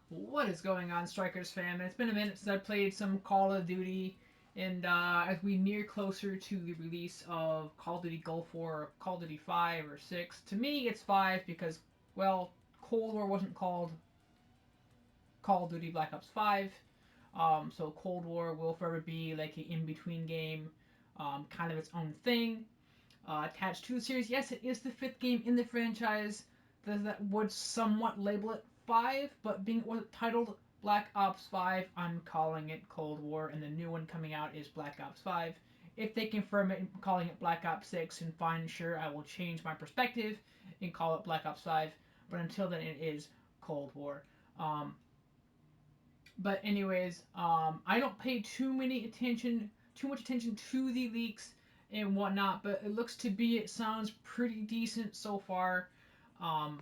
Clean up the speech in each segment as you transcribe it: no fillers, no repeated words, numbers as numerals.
What is going on, Strikers fam? It's been a minute since I played some Call of Duty, and as we near closer to the release of Call of Duty Gulf War, or Call of Duty 5 or 6, to me it's 5 because, well, Cold War wasn't called Call of Duty Black Ops 5, so Cold War will forever be like an in-between game, kind of its own thing. Attached to the series, yes, it is the fifth game in the franchise that would somewhat label it 5, but being titled Black Ops 5, I'm calling it Cold War, and the new one coming out is Black Ops 5. If they confirm it and calling it Black Ops 6, and fine, sure, I will change my perspective and call it Black Ops 5, but until then, it is Cold War. But anyways, I don't pay too much attention to the leaks and whatnot, but it sounds pretty decent so far. Um,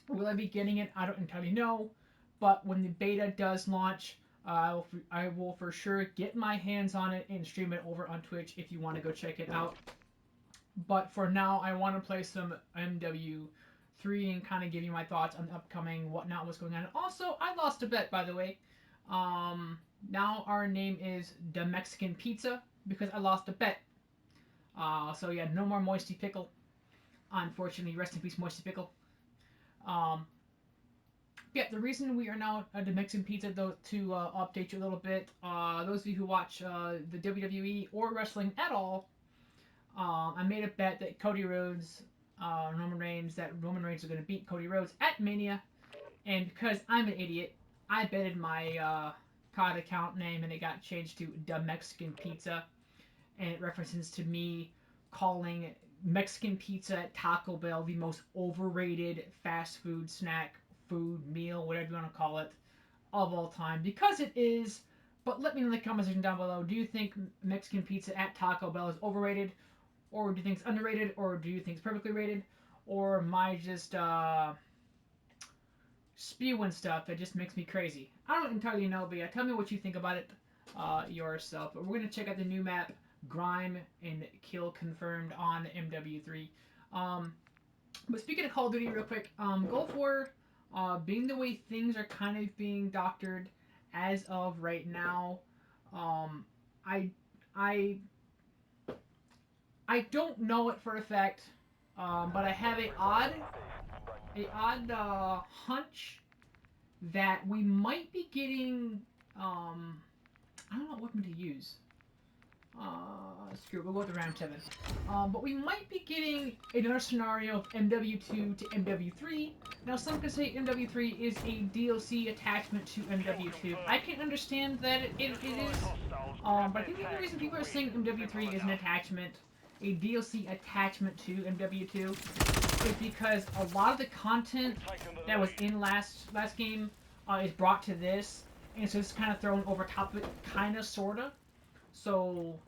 will I be getting it? I don't entirely know, but when the beta does launch, I will for sure get my hands on it and stream it over on Twitch if you want to go check it out. But for now, I want to play some MW3 and kind of give you my thoughts on the upcoming whatnot, what's going on. Also, I lost a bet, by the way. Now our name is the Mexican Pizza because I lost a bet. So yeah, no more Moisty Pickle. Unfortunately, rest in peace, Moisty Pickle. Um, yeah, the reason we are now the Mexican Pizza, though, to update you a little bit, those of you who watch the WWE or wrestling at all, I made a bet that Roman Reigns are going to beat Cody Rhodes at Mania, and because I'm an idiot, I betted my COD account name and it got changed to the Mexican Pizza, and it references to me calling Mexican pizza at Taco Bell the most overrated fast food snack, food, meal, whatever you want to call it, of all time because it is. But let me know in the comment section down below. Do you think Mexican pizza at Taco Bell is overrated, or do you think it's underrated, or do you think it's perfectly rated, or am I just spewing stuff that just makes me crazy? I don't entirely know, but yeah, tell me what you think about it yourself. But we're gonna check out the new map, Grime and Kill confirmed on MW3. Um, but speaking of Call of Duty, real quick, Gulf War, being the way things are kind of being doctored as of right now, um, I I I don't know it for a fact, but I have a odd hunch that we might be getting. I don't know what weapon to use. Screw it, we'll go with the round 7. But we might be getting another scenario of MW2 to MW3. Now, some could say MW3 is a DLC attachment to MW2. I can understand that it is, but I think the only reason people are saying MW3 is an attachment, a DLC attachment to MW2, is because a lot of the content that was in last game is brought to this, and so it's kind of thrown over top of it, kind of, sorta. So,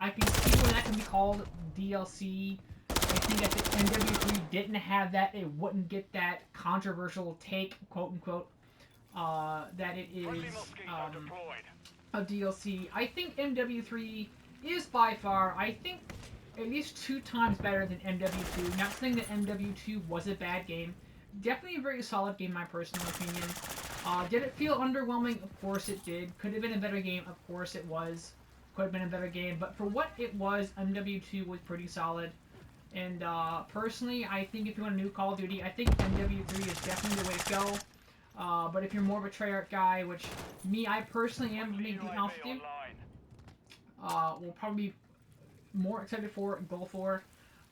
I can see where that can be called DLC. I think if the MW3 didn't have that, it wouldn't get that controversial take, quote unquote, that it is a DLC. I think MW3 is by far, I think, at least 2 times better than MW2. Not saying that MW2 was a bad game. Definitely a very solid game, in my personal opinion. Did it feel underwhelming? Of course it did. Could have been a better game? Of course it was. Could have been a better game. But for what it was, MW2 was pretty solid. And personally, I think if you want a new Call of Duty, I think MW3 is definitely the way to go. But if you're more of a Treyarch guy, which me, I personally am, to be honest with you, will probably be more excited for Gulf War.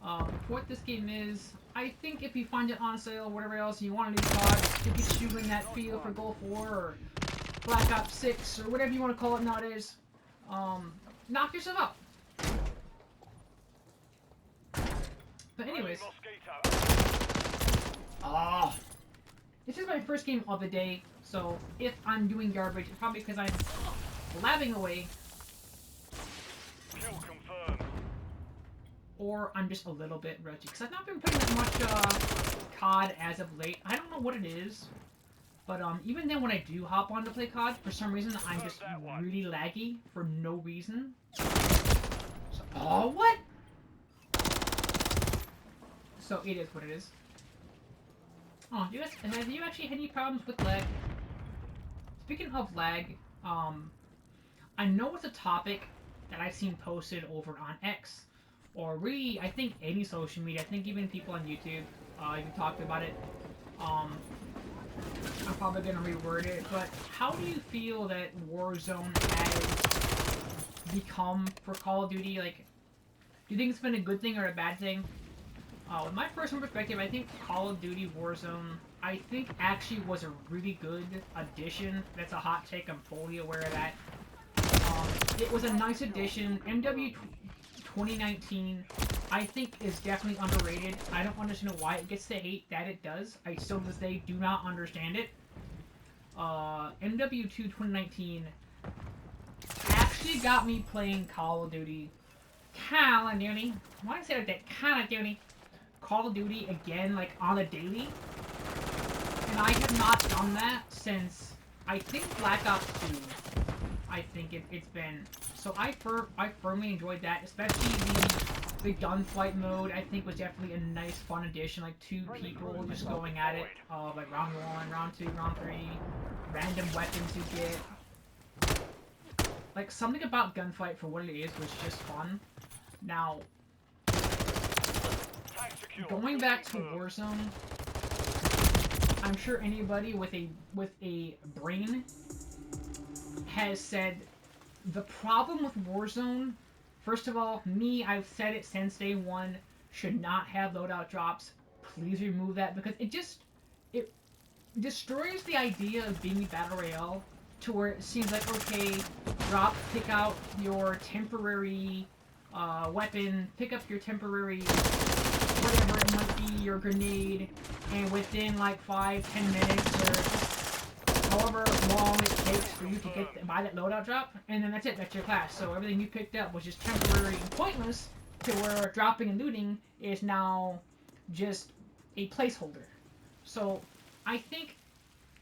For what this game is, I think if you find it on sale or whatever else you want a new COD, it gets you in that feel for Gulf War or Black Ops 6 or whatever you want to call it nowadays. Knock yourself out. But anyways, this is my first game of the day, so if I'm doing garbage, it's probably because I'm blabbing away, or I'm just a little bit rusty, because I've not been playing that much COD as of late. I don't know what it is, but even then when I do hop on to play COD, for some reason I'm just really laggy for no reason. So, oh, what? So it is what it is. Oh, have you actually had any problems with lag? Speaking of lag, I know it's a topic that I've seen posted over on X, or really, I think any social media. I think even people on YouTube even talked about it. Um, I'm probably gonna reword it, but how do you feel that Warzone has become for Call of Duty? Like, do you think it's been a good thing or a bad thing? With my personal perspective, I think Call of Duty Warzone, I think actually was a really good addition. That's a hot take. I'm fully aware of that. It was a nice addition. MW 2019, I think, is definitely underrated. I don't understand why it gets the hate that it does. I still to this day do not understand it. MW2 2019 actually got me playing Call of Duty. Call of Duty. Why did I say like that? Call of Duty. Call of Duty again, like on a daily. And I have not done that since, I think, Black Ops 2. I think it's been. So I firmly enjoyed that, especially the gunfight mode. I think was definitely a nice, fun addition. Like two people just going at it, like round 1, round 2, round 3, random weapons you get. Like something about gunfight for what it is was just fun. Now, going back to Warzone, I'm sure anybody with a brain has said the problem with Warzone, first of all, I've said it since day one, should not have loadout drops. Please remove that because it destroys the idea of being a battle royale to where it seems like, okay, pick out your temporary weapon, pick up your temporary whatever it might be, your grenade, and within like 5-10 minutes or however long it takes for you to buy that loadout drop, and then that's it, that's your class. So everything you picked up was just temporary and pointless to where dropping and looting is now just a placeholder. So I think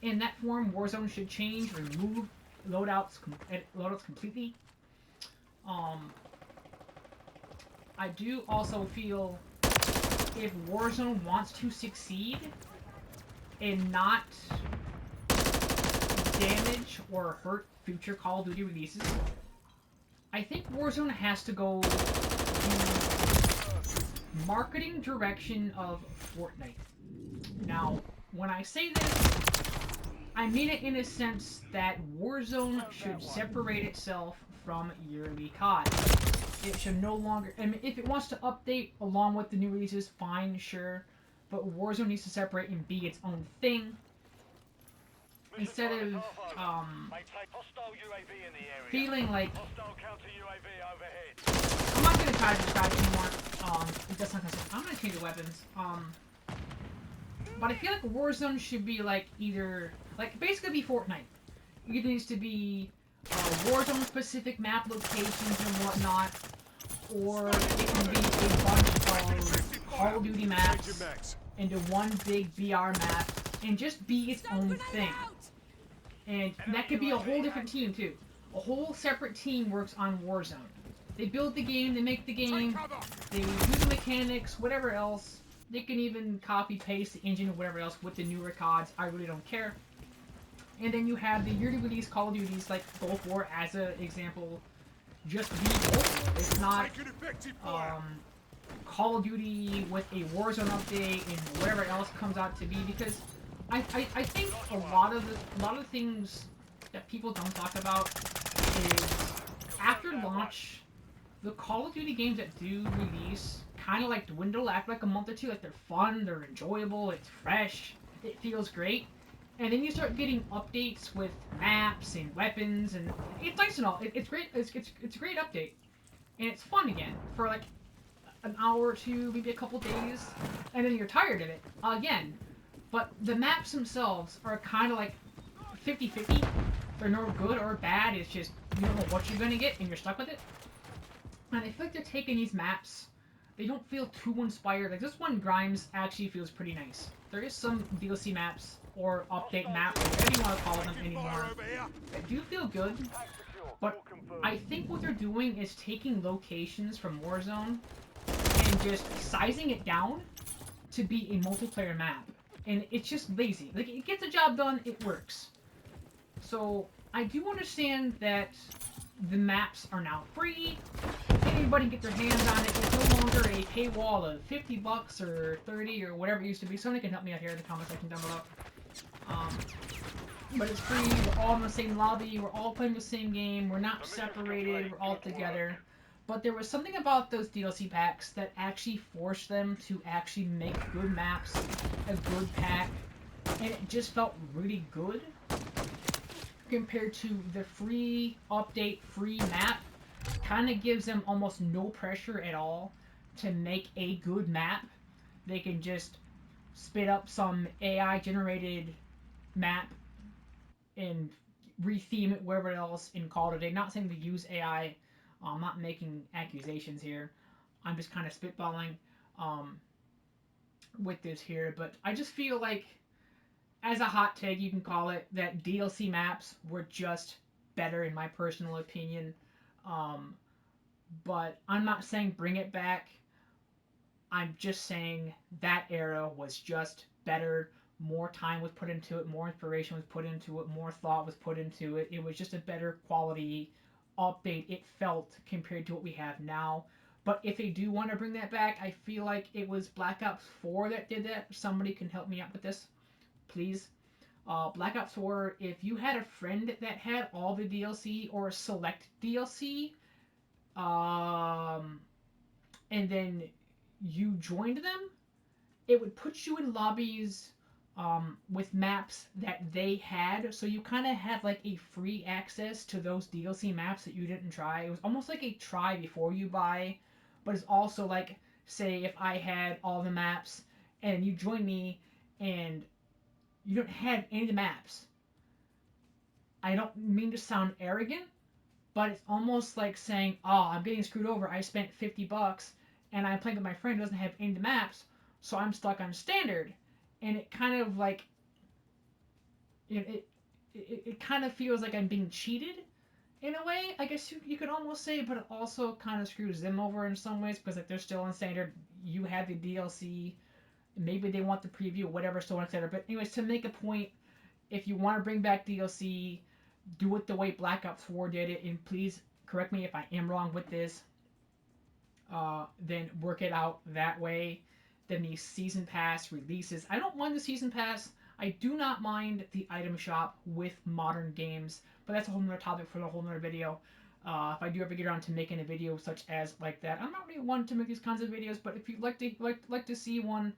in that form, Warzone should change, remove loadouts completely. I do also feel if Warzone wants to succeed and not damage or hurt future Call of Duty releases, I think Warzone has to go the marketing direction of Fortnite. Now, when I say this, I mean it in a sense that Warzone should separate itself from yearly COD. It should no longer. I mean, if it wants to update along with the new releases, fine, sure. But Warzone needs to separate and be its own thing. Instead of feeling like I'm not gonna try to describe it anymore. It does not. I'm gonna change the weapons. But I feel like Warzone should be like either like basically be Fortnite. It either needs to be Warzone specific map locations and whatnot, or it can be a bunch of Call of Duty maps into one big BR map and just be its own thing. And that could be a whole different team too. A whole separate team works on Warzone. They build the game, they make the game, they do the mechanics, whatever else. They can even copy paste the engine or whatever else with the newer CODs. I really don't care. And then you have the yearly release Call of Duties like Gulf War as an example. Just be Gulf War. It's not Call of Duty with a Warzone update and whatever else comes out to be, because I think a lot of the things that people don't talk about is after launch, the Call of Duty games that do release kind of like dwindle after like a month or two. Like they're fun, they're enjoyable, it's fresh, it feels great. And then you start getting updates with maps and weapons, and it's nice and all. It's great. It's a great update, and it's fun again for like an hour or two, maybe a couple days, and then you're tired of it again. But the maps themselves are kind of like 50-50. They're no good or bad. It's just you don't know what you're gonna get, and you're stuck with it. And I feel like they're taking these maps. They don't feel too inspired. Like this one, Grimes, actually feels pretty nice. There is some DLC maps or update maps, whatever you want to call them anymore, that do feel good. But I think what they're doing is taking locations from Warzone and just sizing it down to be a multiplayer map. and it's just lazy. Like it gets the job done, it works. So I do understand that the maps are now free. Anybody can get their hands on it. It's no longer a paywall of $50 or 30 or whatever it used to be. Somebody can help me out here in the comment section down below. Um, but it's free. We're all in the same lobby. We're all playing the same game. We're not separated. We're all together. But there was something about those DLC packs that actually forced them to actually make good maps, a good pack, and it just felt really good compared to the free update, free map. Kind of gives them almost no pressure at all to make a good map. They can just spit up some AI generated map and retheme it wherever else and call it a day. Not saying to use AI. I'm not making accusations here. I'm just kind of spitballing um, with this here. But I just feel like, as a hot take, you can call it, that DLC maps were just better in my personal opinion. Um, but I'm not saying bring it back. I'm just saying that era was just better. More time was put into it, more inspiration was put into it, more thought was put into it. It was just a better quality update, it felt, compared to what we have now. But if they do want to bring that back, I feel like it was Black Ops 4 that did that. Somebody can help me out with this, please. Black Ops 4, if you had a friend that had all the DLC or select DLC, um, and then you joined them, it would put you in lobbies with maps that they had, so you kind of had like a free access to those DLC maps that you didn't try. It was almost like a try before you buy, but it's also like, say if I had all the maps and you join me and you don't have any of the maps. I don't mean to sound arrogant, but it's almost like saying, "Oh, I'm getting screwed over. I spent $50 and I'm playing with my friend who doesn't have any of the maps, so I'm stuck on standard." And it kind of like it kind of feels like I'm being cheated in a way. I guess you could almost say, but it also kind of screws them over in some ways because like they're still on standard. You have the DLC. Maybe they want the preview, whatever, so on, etc. But anyways, to make a point, if you want to bring back DLC, do it the way Black Ops 4 did it, and please correct me if I am wrong with this. Then work it out that way. Then the season pass releases. I don't mind the season pass. I do not mind the item shop with modern games, but that's a whole nother topic for a whole nother video. If I do ever get around to making a video such as like that, I'm not really one to make these kinds of videos, but if you'd like to see one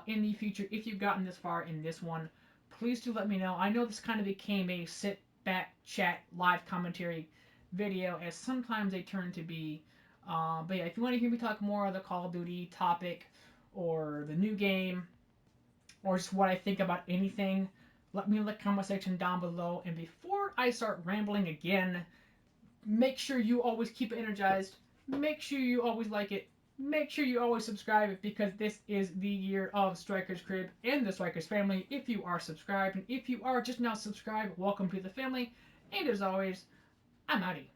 in the future, if you've gotten this far in this one, please do let me know. I know this kind of became a sit back chat live commentary video, as sometimes they turn to be. But yeah, if you want to hear me talk more of the Call of Duty topic or the new game or just what I think about anything, let me know in the comment section down below. And before I start rambling again, make sure you always keep it energized. Make sure you always like it. Make sure you always subscribe, because this is the year of Striker's Crib and the Striker's family. If you are subscribed, and if you are just now subscribed, welcome to the family. And as always, I'm outie.